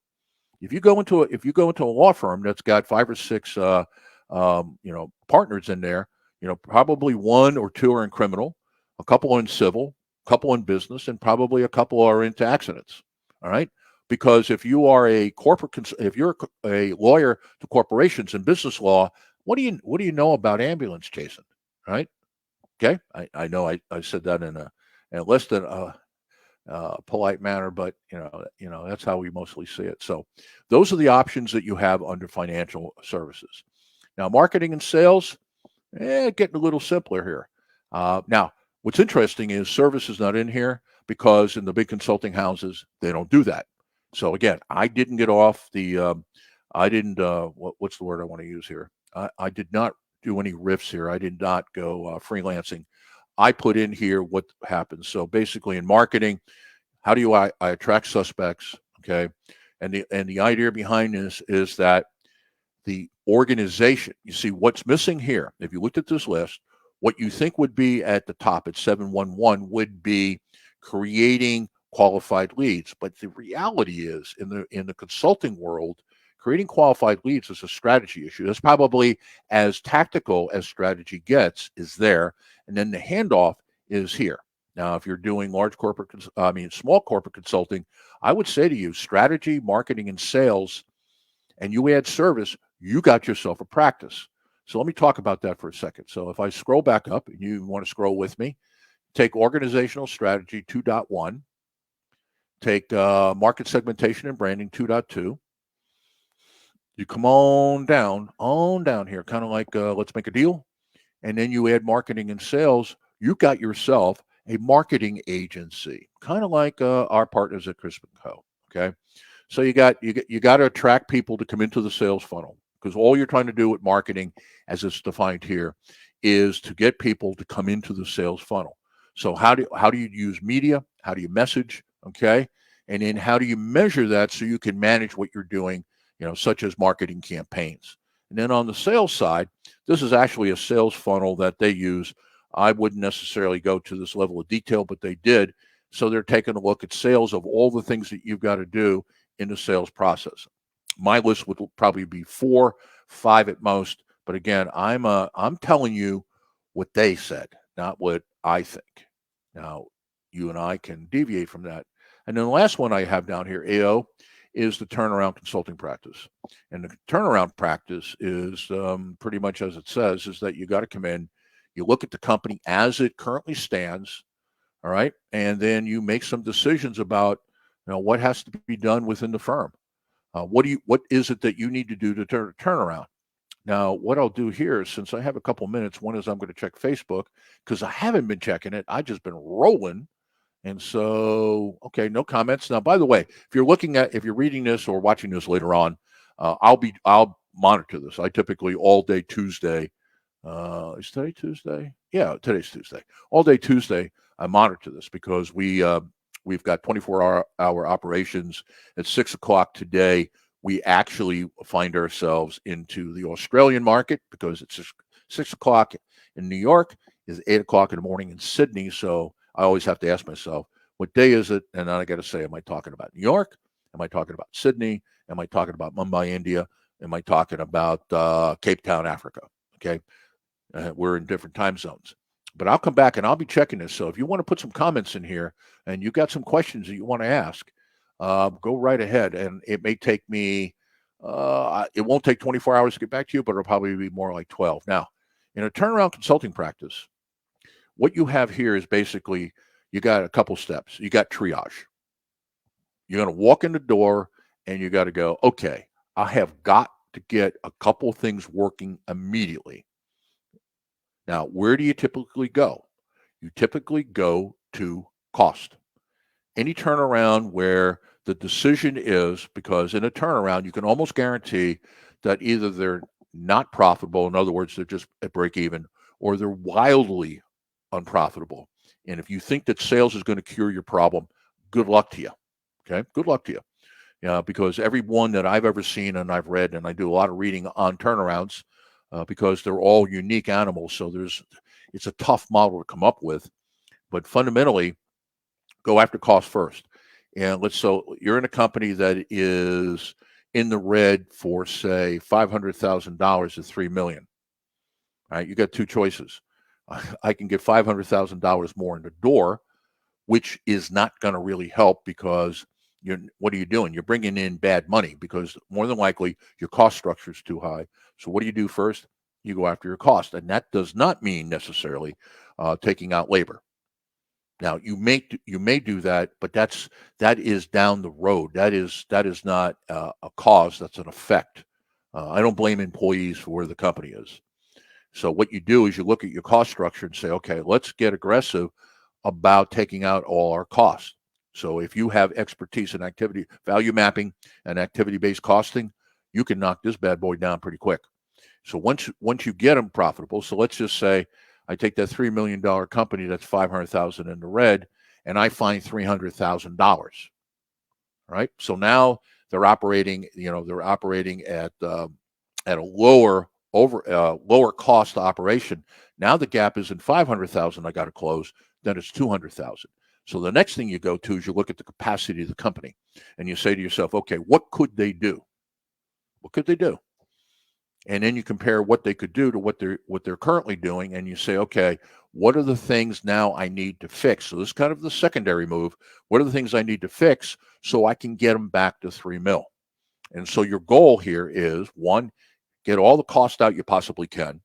If you go into a law firm that's got 5 or 6 partners in there, probably 1 or 2 are in criminal, a couple are in civil, a couple in business, and probably a couple are into accidents. All right. Because if you are if you're a lawyer to corporations in business law, what do you know about ambulance chasing? Right. Okay. I know I said that in less than polite manner, but that's how we mostly see it. So those are the options that you have under financial services. Now, marketing and sales, getting a little simpler here. Now, what's interesting is service is not in here because in the big consulting houses, they don't do that. So again, I didn't get off the, I didn't, what's the word I want to use here? I did not do any riffs here. I did not go freelancing. I put in here what happens. So basically in marketing, how do I attract suspects? Okay. And the idea behind this is that the organization, you see what's missing here. If you looked at this list, what you think would be at the top at 711 would be creating qualified leads. But the reality is in the consulting world, creating qualified leads is a strategy issue. That's probably as tactical as strategy gets is there. And then the handoff is here. Now, if you're doing small corporate consulting, I would say to you, strategy, marketing, and sales, and you add service, you got yourself a practice. So let me talk about that for a second. So if I scroll back up, and you want to scroll with me, take organizational strategy 2.1, take market segmentation and branding 2.2. You come on down here, kind of like let's make a deal. And then you add marketing and sales. You got yourself a marketing agency, kind of like our partners at Crispin Co. Okay. So you got to attract people to come into the sales funnel, because all you're trying to do with marketing, as it's defined here, is to get people to come into the sales funnel. So how do you use media? How do you message? Okay. And then how do you measure that so you can manage what you're doing, such as marketing campaigns. And then on the sales side, this is actually a sales funnel that they use. I wouldn't necessarily go to this level of detail, but they did. So they're taking a look at sales of all the things that you've got to do in the sales process. My list would probably be 4, 5 at most. But again, I'm telling you what they said, not what I think. Now, you and I can deviate from that. And then the last one I have down here, AO, is the turnaround consulting practice. And the turnaround practice is pretty much as it says, is that you got to come in, you look at the company as it currently stands, all right, and then you make some decisions about what has to be done within the firm. What is it that you need to do to turn around? Now, what I'll do here, since I have a couple minutes, one is I'm going to check Facebook because I haven't been checking it. I just been rolling. And so, okay, no comments. Now, by the way, if you're reading this or watching this later on, I'll monitor this. I typically all day Tuesday. Is today Tuesday? Yeah, today's Tuesday. All day Tuesday, I monitor this because we've got 24-hour operations. At 6 o'clock today, we actually find ourselves into the Australian market because it's 6 o'clock in New York, is 8 o'clock in the morning in Sydney. So I always have to ask myself, what day is it? And then I got to say, am I talking about New York? Am I talking about Sydney? Am I talking about Mumbai, India? Am I talking about Cape Town, Africa? Okay. We're in different time zones. But I'll come back and I'll be checking this. So if you want to put some comments in here and you got some questions that you want to ask, go right ahead. And it may take me, it won't take 24 hours to get back to you, but it'll probably be more like 12. Now, in a turnaround consulting practice, what you have here is basically you got a couple steps. You got triage. You're going to walk in the door and you got to go, okay, I have got to get a couple things working immediately. Now, where do you typically go? You typically go to cost. Any turnaround where the decision is, because in a turnaround, you can almost guarantee that either they're not profitable, in other words, they're just at break even, or they're wildly unprofitable. And if you think that sales is going to cure your problem, good luck to you. Okay, good luck to you. Yeah, because every one that I've ever seen and I've read, and I do a lot of reading on turnarounds, because they're all unique animals. So it's a tough model to come up with, but fundamentally, go after cost first. And so you're in a company that is in the red for say $500,000 to $3 million. All right, you got two choices. I can get $500,000 more in the door, which is not going to really help because what are you doing? You're bringing in bad money because more than likely your cost structure is too high. So what do you do first? You go after your cost, and that does not mean necessarily taking out labor. Now you may do that, but that is down the road. That is not a cause. That's an effect. I don't blame employees for where the company is. So what you do is you look at your cost structure and say, okay, let's get aggressive about taking out all our costs. So if you have expertise in activity value mapping and activity-based costing, you can knock this bad boy down pretty quick. So once you get them profitable, so let's just say I take that $3 million company that's 500,000 in the red, and I find $300,000. Right. So now they're operating. They're operating at a lower cost operation. Now the gap isn't 500,000. I got to close. Then it's 200,000. So the next thing you go to is you look at the capacity of the company, and you say to yourself, okay, what could they do? What could they do? And then you compare what they could do to what they're currently doing, and you say, okay, what are the things now I need to fix? So this is kind of the secondary move. What are the things I need to fix so I can get them back to 3 mil? And so your goal here is, one, get all the cost out you possibly can.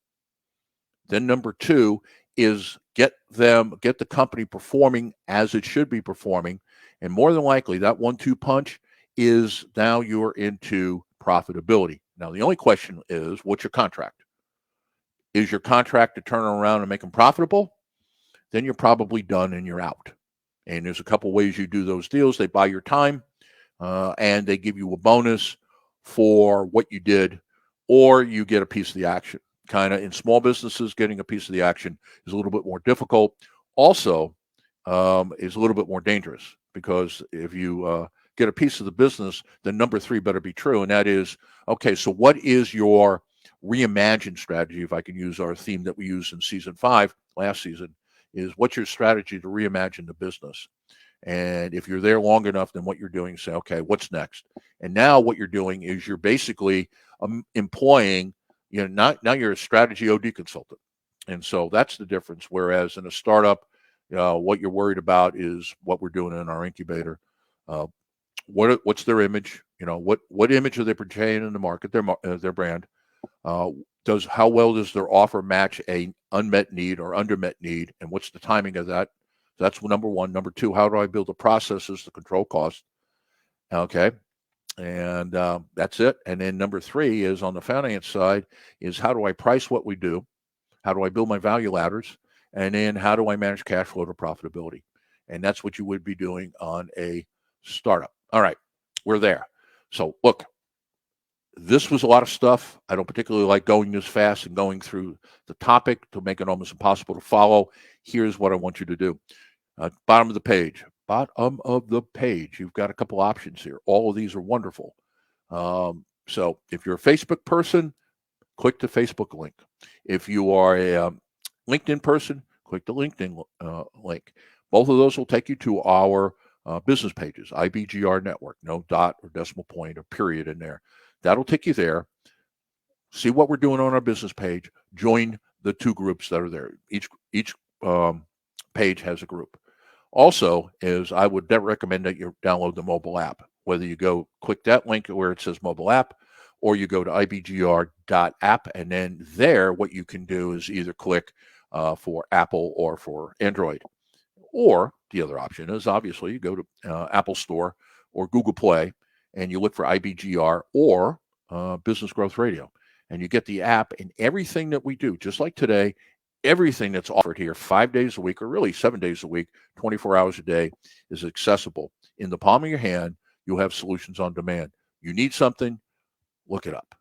Then number two is get the company performing as it should be performing. And more than likely, that 1-2 punch is now you're into profitability. Now, the only question is, what's your contract? Is your contract to turn around and make them profitable? Then you're probably done and you're out. And there's a couple ways you do those deals. They buy your time, and they give you a bonus for what you did, or you get a piece of the action. Kind of in small businesses, getting a piece of the action is a little bit more difficult. Also, is a little bit more dangerous because if you get a piece of the business, then number three better be true, and that is, okay, so what is your reimagine strategy? If I can use our theme that we used in season 5 last season, is what's your strategy to reimagine the business? And if you're there long enough, then what you're doing is say, okay, what's next? And now what you're doing is you're basically employing, now you're a strategy OD consultant. And so that's the difference. Whereas in a startup, what you're worried about is what we're doing in our incubator. What's their image? What image are they portraying in the market? Their brand. How well does their offer match a unmet need or undermet need, and what's the timing of that? That's number one. Number two, how do I build the processes to control cost? Okay, And that's it. And then number three is on the finance side is how do I price what we do? How do I build my value ladders? And then how do I manage cash flow to profitability? And that's what you would be doing on a startup. All right, we're there. So look, this was a lot of stuff. I don't particularly like going this fast and going through the topic to make it almost impossible to follow. Here's what I want you to do. Bottom of the page. Bottom of the page. You've got a couple options here. All of these are wonderful. So if you're a Facebook person, click the Facebook link. If you are a LinkedIn person, click the LinkedIn link. Both of those will take you to our business pages, IBGR Network. No dot or decimal point or period in there. That'll take you there. See what we're doing on our business page. Join the two groups that are there. Each page has a group. Also, is I would recommend that you download the mobile app. Whether you go click that link where it says mobile app, or you go to ibgr.app, and then there, what you can do is either click for Apple or for Android. Or the other option is obviously you go to Apple Store or Google Play, and you look for IBGR or Business Growth Radio, and you get the app and everything that we do, just like today. Everything that's offered here 5 days a week, or really 7 days a week, 24 hours a day, is accessible in the palm of your hand. You'll have solutions on demand. You need something, look it up.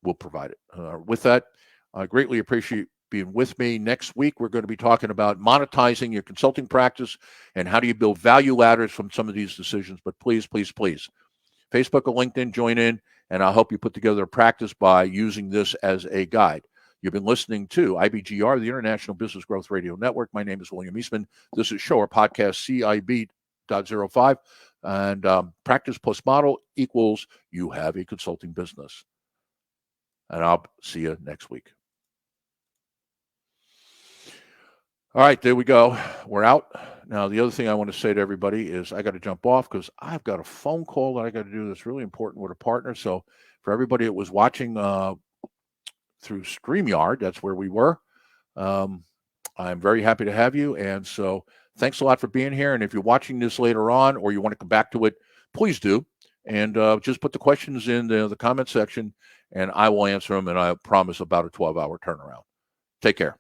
We'll provide it. With that, I greatly appreciate being with me. Next week, we're going to be talking about monetizing your consulting practice and how do you build value ladders from some of these decisions. But please, please, please, Facebook or LinkedIn, join in, and I'll help you put together a practice by using this as a guide. You've been listening to IBGR, the International Business Growth Radio Network. My name is William Eastman. This is show or podcast CIB.05. And practice plus model equals you have a consulting business. And I'll see you next week. All right, there we go. We're out. Now, the other thing I want to say to everybody is I got to jump off because I've got a phone call that I got to do that's really important with a partner. So for everybody that was watching through StreamYard, that's where we were. I'm very happy to have you. And so thanks a lot for being here. And if you're watching this later on or you want to come back to it, please do. And just put the questions in the comment section and I will answer them. And I promise about a 12-hour turnaround. Take care.